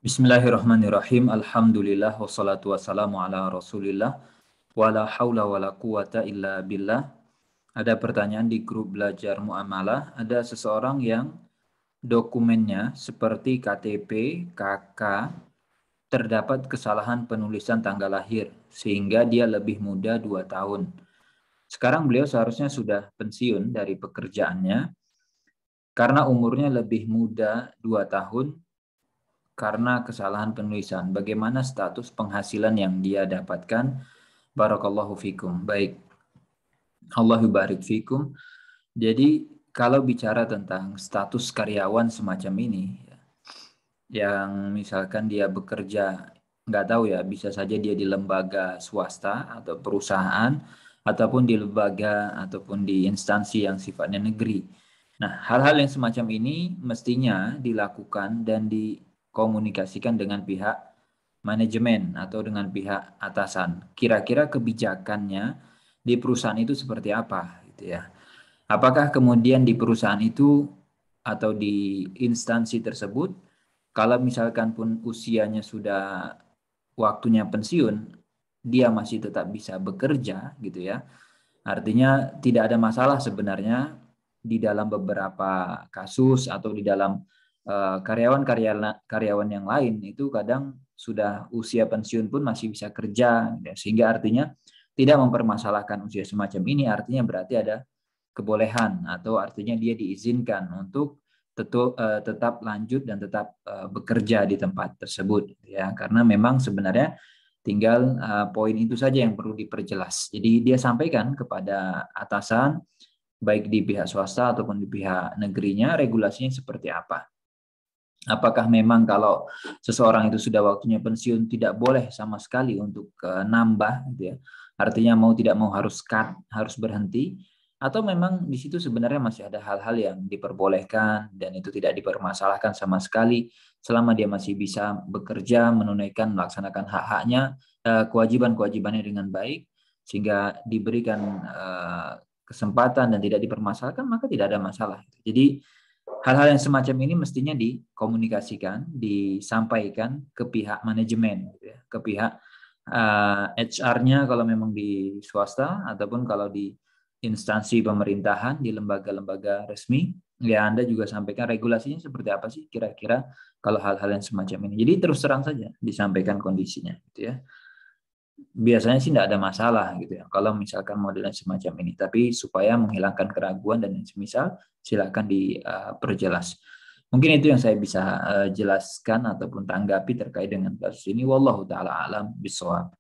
Bismillahirrahmanirrahim. Alhamdulillah wassalatu wassalamu ala Rasulillah wala haula wala quwata illa billah. Ada pertanyaan di grup belajar muamalah, ada seseorang yang dokumennya seperti KTP, KK terdapat kesalahan penulisan tanggal lahir sehingga dia lebih muda 2 tahun. Sekarang beliau seharusnya sudah pensiun dari pekerjaannya karena umurnya lebih muda 2 tahun karena kesalahan penulisan. Bagaimana status penghasilan yang dia dapatkan? Barakallahu fikum. Baik. Allahu barik fikum. Jadi kalau bicara tentang status karyawan semacam ini, yang misalkan dia bekerja, nggak tahu ya, bisa saja dia di lembaga swasta atau perusahaan, ataupun di lembaga ataupun di instansi yang sifatnya negeri. Nah, hal-hal yang semacam ini mestinya dilakukan dan dikomunikasikan dengan pihak manajemen atau dengan pihak atasan. Kira-kira kebijakannya di perusahaan itu seperti apa, gitu ya. Apakah kemudian di perusahaan itu atau di instansi tersebut, kalau misalkan pun usianya sudah waktunya pensiun, dia masih tetap bisa bekerja, gitu ya. Artinya tidak ada masalah sebenarnya di dalam beberapa kasus atau di dalam karyawan yang lain itu kadang sudah usia pensiun pun masih bisa kerja, gitu. Sehingga artinya tidak mempermasalahkan usia semacam ini, artinya berarti ada kebolehan atau artinya dia diizinkan untuk tetap lanjut dan tetap bekerja di tempat tersebut, ya, karena memang sebenarnya tinggal poin itu saja yang perlu diperjelas. Jadi dia sampaikan kepada atasan baik di pihak swasta ataupun di pihak negerinya regulasinya seperti apa. Apakah memang kalau seseorang itu sudah waktunya pensiun tidak boleh sama sekali untuk nambah, gitu ya. Artinya mau tidak mau harus cut, harus berhenti, atau memang di situ sebenarnya masih ada hal-hal yang diperbolehkan dan itu tidak dipermasalahkan sama sekali selama dia masih bisa bekerja, menunaikan, melaksanakan hak-haknya, kewajiban-kewajibannya dengan baik, sehingga diberikan kesempatan dan tidak dipermasalahkan, maka tidak ada masalah. Jadi hal-hal yang semacam ini mestinya dikomunikasikan, disampaikan ke pihak manajemen, gitu ya, ke pihak HR-nya kalau memang di swasta, ataupun kalau di instansi pemerintahan, di lembaga-lembaga resmi, ya Anda juga sampaikan regulasinya seperti apa sih kira-kira kalau hal-hal yang semacam ini. Jadi terus terang saja disampaikan kondisinya, gitu ya. Biasanya sih tidak ada masalah gitu ya kalau misalkan modelnya semacam ini, tapi supaya menghilangkan keraguan dan semisal silakan diperjelas. Mungkin itu yang saya bisa jelaskan ataupun tanggapi terkait dengan kasus ini. Wallahu taala alam bishawab.